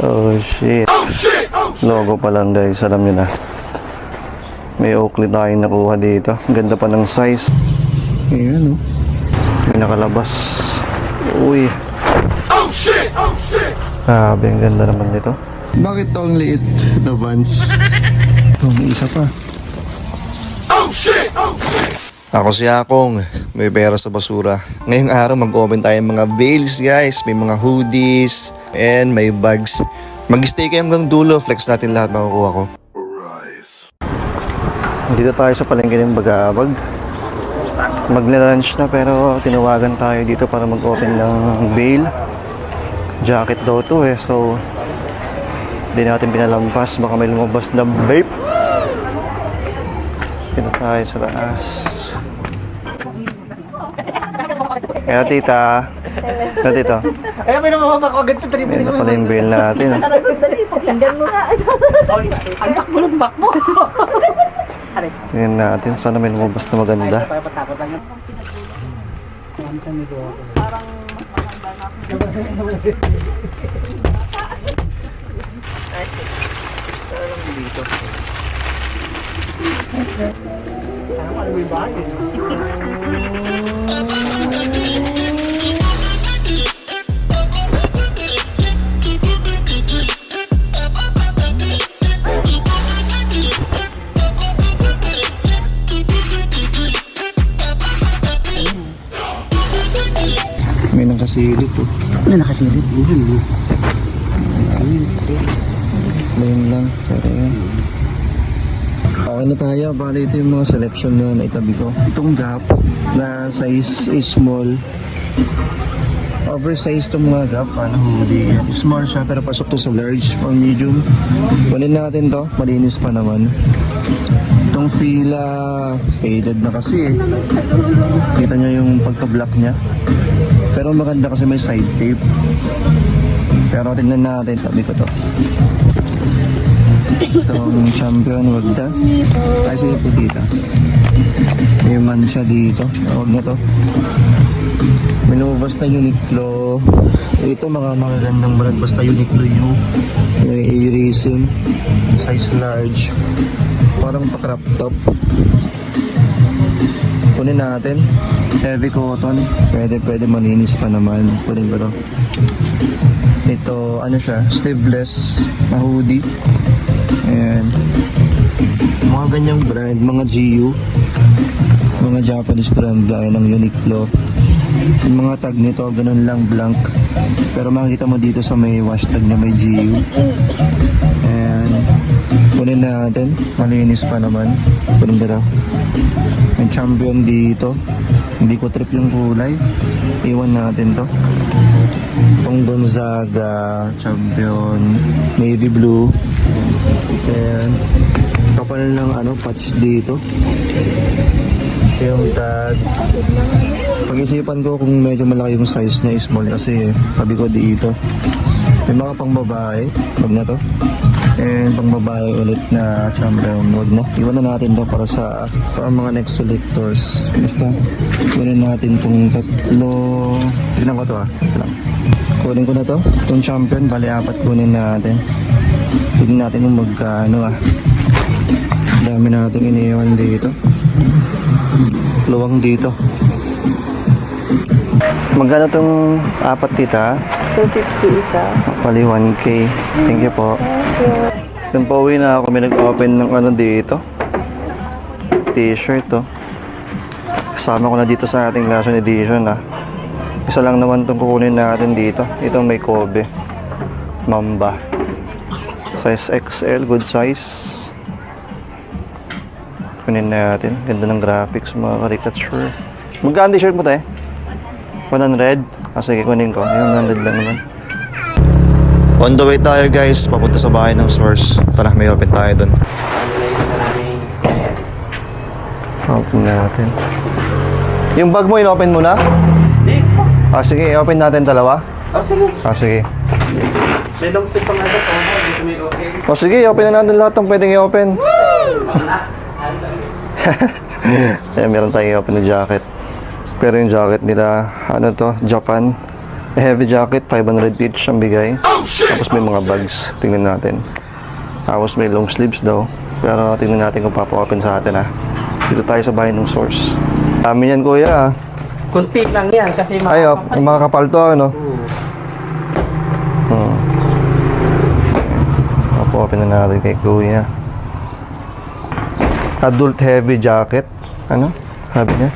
Oh shit. Logo pa lang guys, alam nyo na. May Oakley tayong nakuha dito. Ganda pa ng size. Ayan oh. May nakalabas. Uy. Oh shit! Oh shit! Sabi, ang ganda naman nito. Bakit to ang liit na Vans? Oh, may isa pa. Oh shit! Oh shit! Ako si Akong, may pera sa basura. Ngayong araw mag-open tayo ng mga veils guys. May mga hoodies and may bags. Mag-stay kayo hanggang dulo. Flex natin lahat makukuha ko. Dito tayo sa palengke ng Bagabag. Magla-lunch na pero tinawagan tayo dito para mag-open ng veil. Jacket daw to eh. So, hindi natin pinalampas. Baka may lumabas na vape. Dito tayo sa taas. Kaya tita. Kaya tito. Kaya may namamama ko agad ito. Ito pala yung veil natin. Pakinggan mo nga. Ang takbo ng back mo. Tingnan natin. Sana may lumabas na maganda. Patakot lang yun. Parang mas maganda na. Ano may bagay? May nakasilip po. Ano nakasilip? Plain lang. Pero yan. Okay na tayo. Bali ito yung mga selection na naitabi ko. Itong Gap na size is small. Oversized itong mga Gap. Ano hoodie. Small siya pero pasok to sa large or medium. Kunin natin to. Malinis pa naman. Itong Fila faded na kasi eh. Kita nyo yung pagka-black niya. Pero maganda kasi may side tape. Pero tingnan natin, tabi ko to. Itong Champion, wag na. Ay, sige po dito. May man siya dito. Wag na to. May lumabas na Uniqlo. Ito mga magagandang brand. Basta Uniqlo yung may Airism. Size large. Parang pa-crop top. Kunin natin. Heavy cotton. Pwede malinis pa naman. Kunin ko to. Ito, ano siya, sleeveless na hoodie. Ayan. Mga ganyang brand, mga GU. Mga Japanese brand gaya ng Uniqlo. Yung mga tag nito, ganun lang, blank. Pero makikita mo dito sa may hashtag na may GU. Ayan. Kunin natin. Malinis pa naman. Kunin ko to. May Champion dito. Hindi ko trip yung kulay. Iwan natin to. Itong Gonzaga Champion navy blue. Ayan. Kapal ng patch dito. Ito yung tag. Pag-isipan ko kung medyo malaki yung size niya, small kasi tabi ko dito. May mga pang babae. Wag na to. And pang babae ulit na Champion. Wag na. Iwan na natin to para mga next selectors. Basta kunin natin itong tatlo. Tignan ko to kunin ko na to. Itong Champion, bali 4 kunin natin. Tignan natin kung magkano dami natin iniwan dito. Luwang dito. Magkano itong 4 tita? 250 isa. Pali 1K. Thank you po. Yung pauwi na ako, may nag-open ng dito. T-shirt to. Kasama ko na dito sa ating last edition Isa lang naman itong kukunin natin dito. Itong may Kobe. Mamba. Size XL, good size. Kunin natin. Ganda ng graphics, mga caricature. Magkano t-shirt mo tayo? 100? Sige, kunin ko. Yung 100 lang naman. On the way tayo guys, papunta sa bahay ng Source. Tara, may open tayo dun. Open natin. Yung bag mo, in-open mo na? Sige, i-open natin dalawa? Sige. Sige. May long step pang agad. Dito may okay. Sige, i-open na natin lahat ng pwedeng i-open. Meron tayong i-open na jacket. Pero yung jacket nila, Japan. Heavy jacket, 500 each ang bigay. Tapos may mga bags. Tingnan natin. Tapos may long sleeves daw. Pero tingnan natin kung papa-open sa atin ha. Dito tayo sa bahay ng source. Dami yan kuya. Kunti lang yan kasi Ay, mga kapal to ano. Papa-open na natin kay kuya. Adult heavy jacket. Ano? Sabi niya?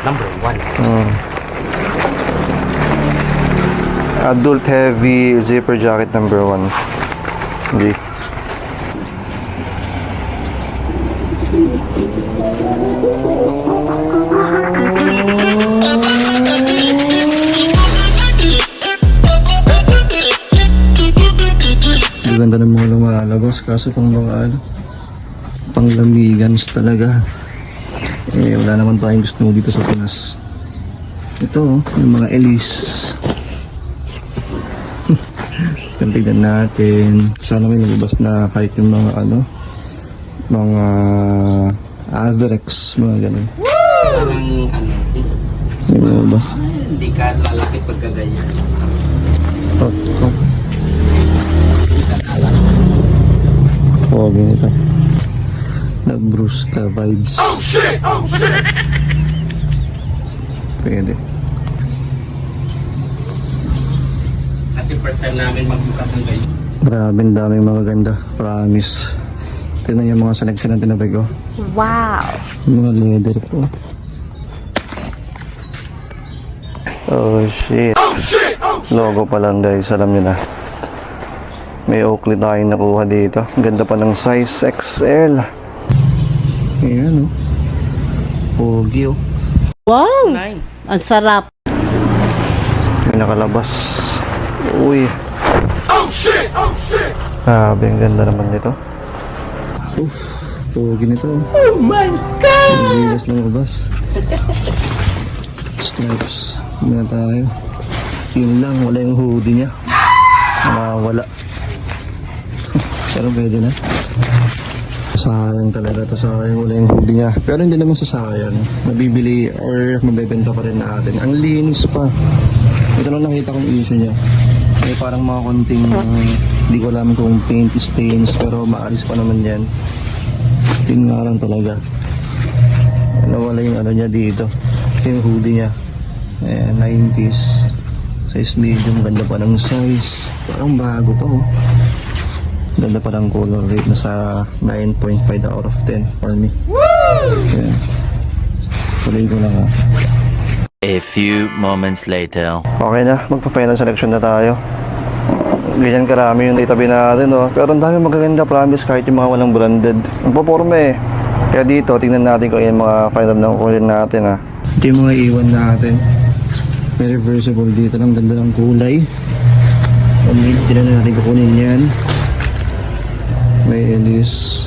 Number 1. Adult heavy zipper jacket number 1. G. Ganda ng mga lumalabas kaso pang mga ano, panglamigans talaga. Eh wala naman tayong gusto mo dito sa Pinas. Ito yung mga Elise. Tignan natin. Sana may nalabas na kahit yung mga ano, mga Averex, mga ganun. Parang ano, May nalabas. hindi ka lalaki pagka ganyan. Oh. Oh, ganito. Nag-bruska vibes. Oh shit! Oh shit! Pwede. Kasi first time namin magbukas ng ganyan. Grabe, ang daming mga ganda. Promise. Tignan yung mga selection na tinabay ko. Wow! Yung mga leather po. Oh shit. Logo pa lang guys, alam nyo na. May Oakley tayong nakuha dito. Ganda pa ng size XL. Ayan oh. Pogi oh. Wow! Ang sarap! May nakalabas. Uy. Oh shit! Oh shit! Grabe, ang ganda naman nito. Uff, pogi nito. Oh my God! Ang bigas lumabas. Stripes. Muna tayo. Yun lang, wala yung hoodie niya. Wala. Pero pwede na. Sayang talaga to, sayang wala yung hoodie niya. Pero hindi naman sasayang. Mabibili or mabebenta pa rin natin. Ang linis pa. Ito lang nakita kong issue niya. May parang mga konting, hindi ko alam kung paint stains, pero maalis pa naman yan. Yun nga lang talaga. Nawala yung ano niya dito. Yung hoodie niya. Ayan, 90s. Size medium, ganda pa ng size. Parang bago pa oh. Ganda pa ng color rate na sa 9.5 out of 10 for me. Woo! Ayan. Tuloy ko lang ha. A few moments later. Okay na, magpa-final selection na tayo. Ganyan karami yung itabi natin oh. Pero ang dami magaganda, promise, kahit yung mga walang branded. Ang paporma eh. Kaya dito, tingnan natin kung yung mga final na kukunin natin ha. Ito yung mga iwan natin. May reversible dito, ang ganda ng kulay. Hindi na natin kukunin yan. May Elise.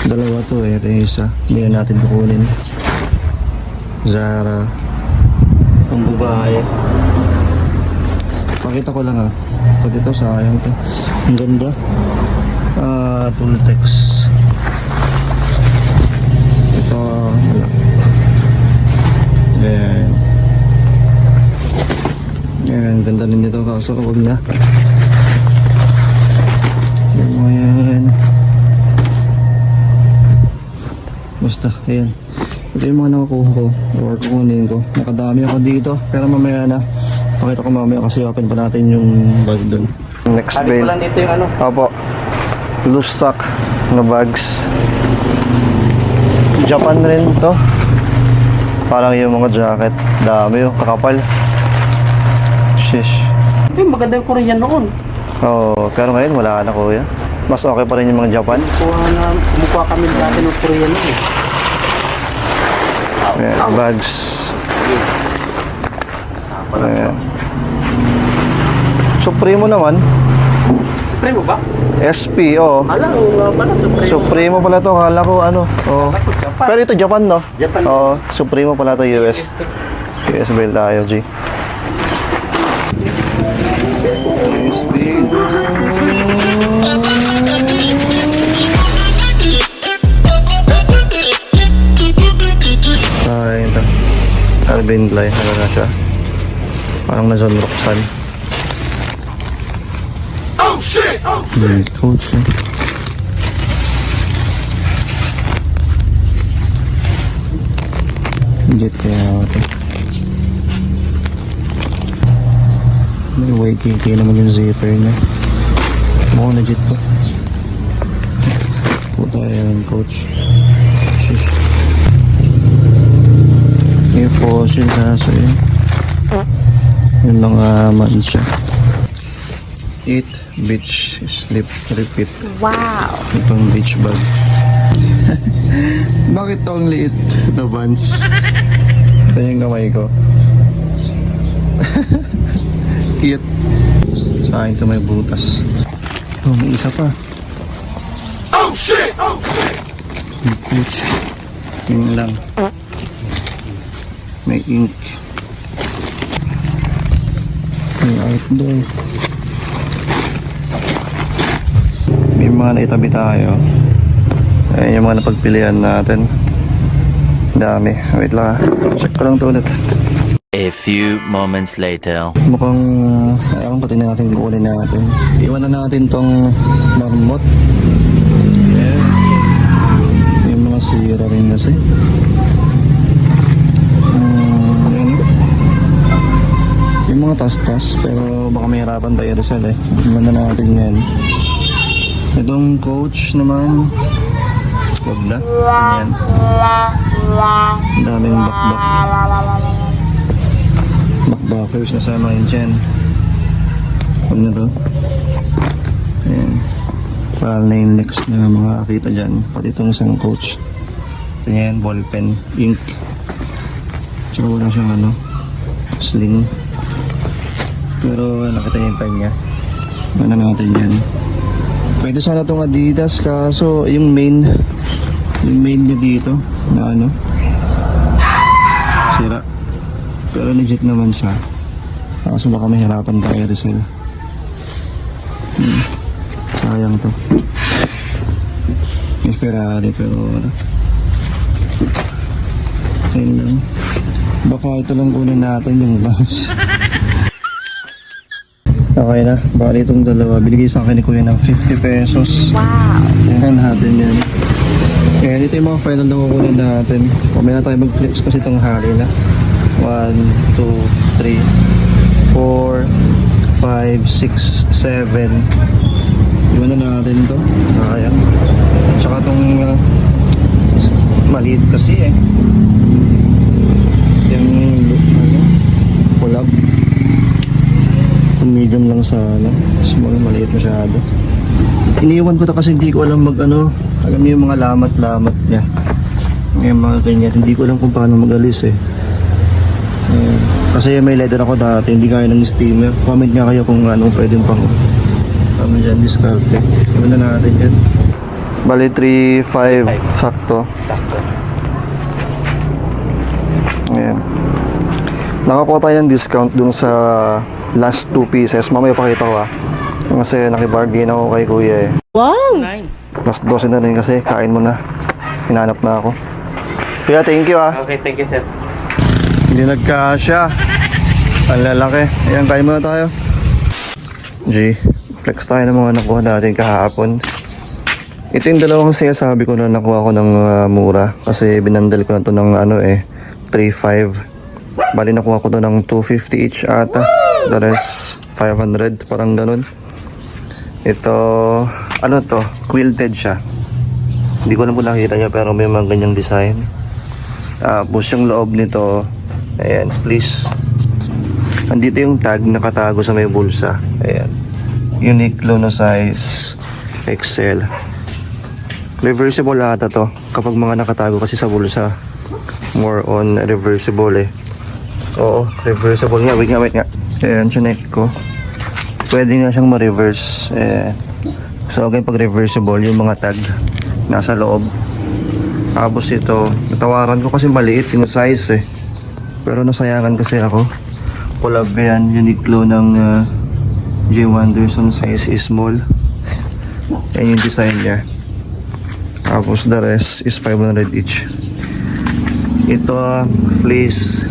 Dalawa to eh, ito yung isa. Hindi na natin kukunin. Zara. Ang babae. Pakita ko lang ha. Pag ito sayang to. Ang ganda. Tultex. Ito wala. Ayan. Ayan, ganda rin dito kaso huwag na. Ayan. Basta, ayan. Ito yung mga nakukuha ko or kukunin ko. Nakadami ako dito pero mamaya na. Pakita ko mamaya kasi open pa natin yung bag dun. Next Sabi ko bale. lang dito yung ano. Opo. Loose sock na bags. Japan rin to. Parang yung mga jacket. Dami yung kakapal. Shish. Ito yung maganda yung Korean noon. Oh, pero ngayon wala na kuya. Mas okay pa rin yung mga Japan. Kumukuha kami dati ng Korean noon eh. Ayan, bags. Ayan. Supremo naman. Supremo ba? SP, oh. Alam nga pala, Supremo. Supremo pala to. Kala ko ano. Oh. Ako, Japan. Pero ito Japan, no? Japan. Oo, Supremo pala to US. US belt tayo, G. USB. Ay, ito. Alvin Klein. Ano na siya? Parang na John Roxanne. Oh shit! Coach eh. Jet kaya ito. May YKK naman yung zipper niya. Mukhang na jet to. Puta yan, coach. Shish. May fossil kaso yun. Yung mga mancha. Eat, beach, sleep, repeat. Wow. Itong beach bag. Bakit to ang liit na buns? Ito yung kamay ko. Cute. Sa akin ito may butas. Oh, may isa pa. Oh shit! Oh shit! May coach. Yun lang. May ink. May outdoor. May mga naitabi tayo. Ayan yung mga napagpilian natin. Dami. Wait lang ha. Check ko lang ito ulit. A few moments later. Mukhang ayaw pati na natin kukunin natin. Iwan na natin tong marmot. Ayan. Yung mga sira rin kasi. Ayan. Yung mga tas-tas. Pero baka may harapan tayo Rizal eh. Iwan na natin yan. Itong coach naman. Wag na. Ayan. Ang daming bakbak. Bakbakers na sama yun dyan. Huwag na to. Ayan. Pahal na yung next na makakakita dyan. Pati itong isang coach. Ito yan, ballpen, ink. Tsaka wala siyang ano, sling. Pero nakita niya yung time niya. Ano natin yan. Pwede sana itong Adidas kaso yung main niya dito na ano sira. Pero legit naman siya. Kaso baka mahirapan tayo Rizal. Sayang to. May Ferrari pero ano. Ayun lang. Baka ito lang kunin natin yung bus. Okay na. Bali itong dalawa. Binigay sa akin ni Kuya ng 50 pesos. Wow. Tingnan natin yan. Kaya dito yung mga final na kukunin natin. Pamaya tayo mag-flex kasi itong hari na. 1, 2, 3, 4, 5, 6, 7. Iwan na natin to. Ayan. Tsaka itong maliit kasi eh. Yung ano, collab. Yung medium lang sa ano. Small, maliit masyado. Iniiwan ko to kasi hindi ko alam mag ano. Alam niyo yung mga lamat-lamat niya. Yung mga ganyan. Hindi ko alam kung paano mag-alis eh. Kasi may leather ako dati, hindi kaya ng steamer. Comment nga kayo kung ano pwedeng pang ano dyan, discarte. Iwan na natin yan. Bali 3.5 sakto. Sakto. Ayan. Nakakuha tayo ng discount dun sa last 2 pieces. Mamaya pakita ko kasi nakibargain ako kay kuya eh. Wow. Last 12 na rin kasi, kain mo na. Hinanap na ako. Kuya, thank you Okay, thank you, sir. Hindi nagkasya. Ang lalaki. Ayan, kain muna tayo. G, flex tayo ng mga nakuha natin kahapon. Ito yung dalawang sinasabi ko na nakuha ko ng mura. Kasi binandal ko na to ng ano eh, 3.5. Bali nakuha ko to ng 250 each ata. The rest, 500. Parang ganun. Ito, ano to? Quilted siya. Hindi ko lang po nakita niya pero may mga ganyang design. Tapos yung loob nito, ayan, please. Andito yung tag nakatago sa may bulsa. Ayan. Uniqlo na size XL. Reversible ata to. Kapag mga nakatago kasi sa bulsa. More on reversible eh. Oo, reversible nga. Wait nga. Ayan, chinek ko. Pwede nga siyang ma-reverse. So again, pag reversible, yung mga tag nasa loob. Tapos ito, natawaran ko kasi maliit yung size eh. Pero nasayangan kasi ako. Collab yan, Uniqlo ng J. Wanderson, size is small. Yan yung design niya. Tapos the rest is 500 each. Ito, fleece.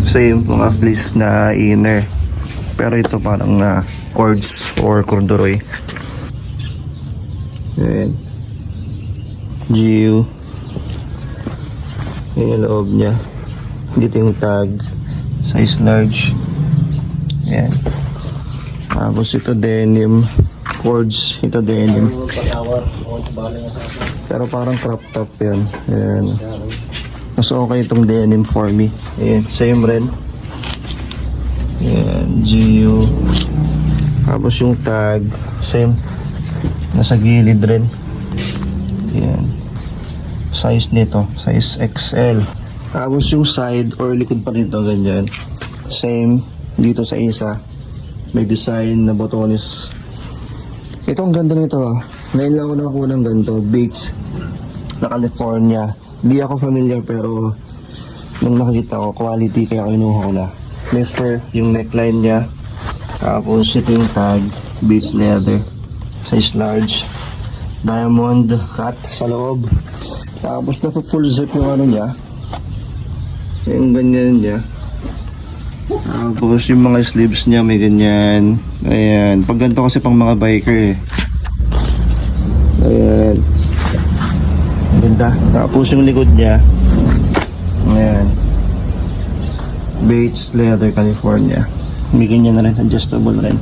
Same, mga fleece na inner. Pero ito parang cords or corduroy. Ayan. GU. Yan yung loob niya. Dito yung tag. Size large. Ayan. Tapos ito denim. Cords. Ito denim. Pero parang crop top yan. Ayan. Mas okay itong denim for me. Ayan. Same rin. Ayan. GU. Tapos yung tag. Same. Nasa gilid rin. Ayan. Size nito. Size XL. Tapos yung side or likod pa nito. Ganyan. Same. Dito sa isa. May design na botones. Ito ang ganda nito ah. Ngayon lang ako nakakuha ng ganito. Beats na California. Di ako familiar pero nung nakikita ko quality kaya kinuha ko na. May fur yung neckline niya. Tapos ito yung tag. Beats leather. Size large. Diamond cut sa loob. Tapos na full zip yung ano niya. Yung ganyan niya. Tapos yung mga sleeves niya may ganyan. Ayan. Pag ganito kasi pang mga biker eh. Ayan. Ganda. Tapos yung likod niya. Ayan. Bates Leather California. May ganyan na rin. Adjustable rin.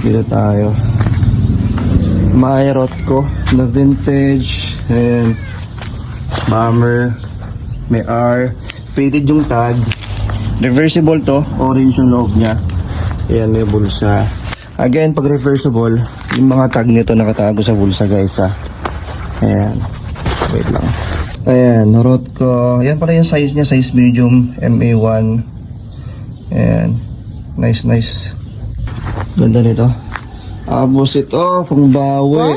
Dito tayo. May Rothko na vintage. Ayan. Bomber. May R. Faded yung tag. Reversible to, orange yung loob niya. Ayan, may bulsa. Again, pag reversible, yung mga tag nito nakatago sa bulsa guys ha. Ayan. Wait lang. Ayan, Rothko. Ayan pala yung size niya, size medium, MA1. Ayan. Nice, nice. Ganda nito. Tapos ito, pang bawi.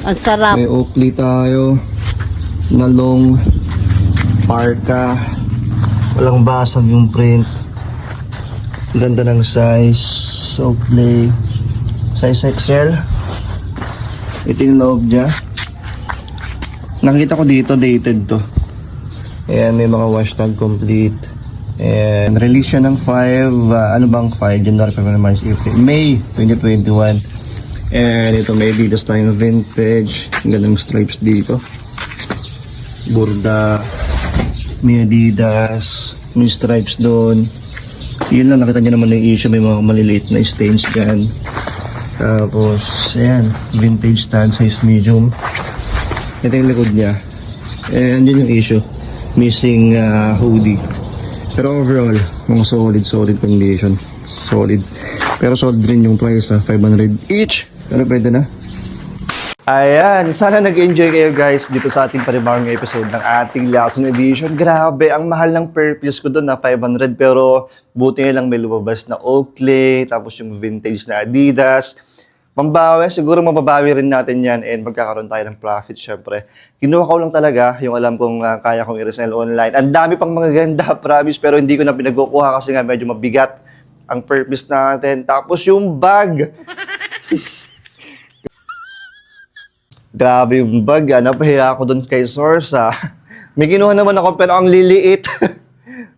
Ang sarap. May Oakley tayo. Na long. Parka. Walang basag yung print. Ganda ng size. Oakley. Size XL. Ito yung loob niya. Nakita ko dito, dated to. Ayan, may mga wash tag complete. And release siya ng 5, ano bang 5? January, February, March, April, May 2021. And ito may Adidas tayong vintage. Ang ganda ng stripes dito. Burda. May Adidas, may stripes doon. Yun lang, nakita nyo naman yung issue, may mga maliliit na stains dyan. Tapos, ayan, vintage tag, size medium. Ito yung likod niya. And yun yung issue, missing hoodie. Pero overall, mga solid condition. Solid. Pero solid rin yung price 500 each. Pero pwede na. Ayan, sana nag-enjoy kayo guys dito sa ating panibagong episode ng ating Lawson Edition. Grabe, ang mahal ng per piece ko doon na 500 pero buti nga lang may lumabas na Oakley, tapos yung vintage na Adidas. Pambawi, siguro mababawi rin natin yan and magkakaroon tayo ng profit syempre. Kinuha ko lang talaga yung alam kong kaya kong i-resell online. Ang dami pang mga ganda, promise, pero hindi ko na pinagkukuha kasi nga medyo mabigat ang per piece natin. Tapos yung bag. Grabe yung bag, napahiya ako dun kay Source, May kinuha naman ako pero ang liliit.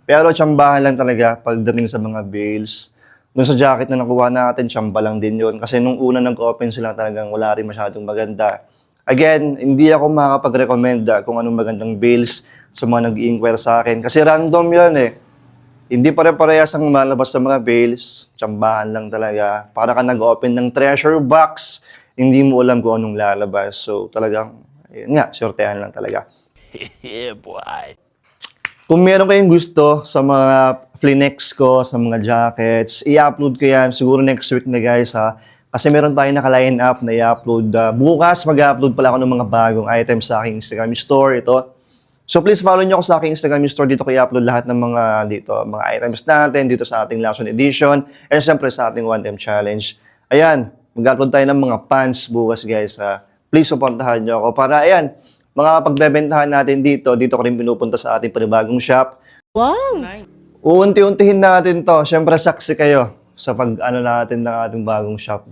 Pero tsambahan lang talaga pagdating sa mga bales. Doon sa jacket na nakuha natin, tsamba lang din yun. Kasi nung una nag-open sila talagang wala rin masyadong maganda. Again, hindi ako makakapag-recommend kung anong magandang bales sa mga nag-i-inquire sa akin. Kasi random yan eh. Hindi pare-parehas ang malabas sa mga bales. Tsambahan lang talaga. Para ka nag-open ng treasure box. Hindi mo alam kung anong lalabas. So, talagang, yun nga, sortehan lang talaga. Yeah, boy. Kung meron kayong gusto sa mga flinex ko, sa mga jackets, i-upload ko yan. Siguro next week na guys, Kasi meron tayong naka-line up na i-upload. Bukas, mag-upload pala ako ng mga bagong items sa aking Instagram store. Ito. So, please follow nyo ako sa aking Instagram store. Dito ko i-upload lahat ng mga, mga items natin dito sa ating Lawson Edition. And syempre sa ating 1M Challenge. Ayan. Mag-upload tayo ng mga pants bukas guys. Please supportahan nyo ako para ayan, mga pagbebentahan natin dito ko rin pinupunta sa ating panibagong shop. Wow! Uunti-untihin natin to. Siyempre saksi kayo sa pag-ano natin ng ating bagong shop.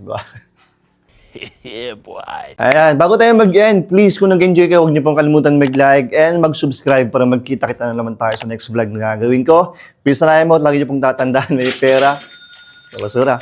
Yeah, boy. Ayan, bago tayo mag-end, please kung nag-enjoy kayo, huwag niyo pong kalimutan mag-like and mag-subscribe para magkita-kita na naman tayo sa next vlog na gagawin ko. Peace na mo at lagi niyo pong tatandaan, may pera Basura.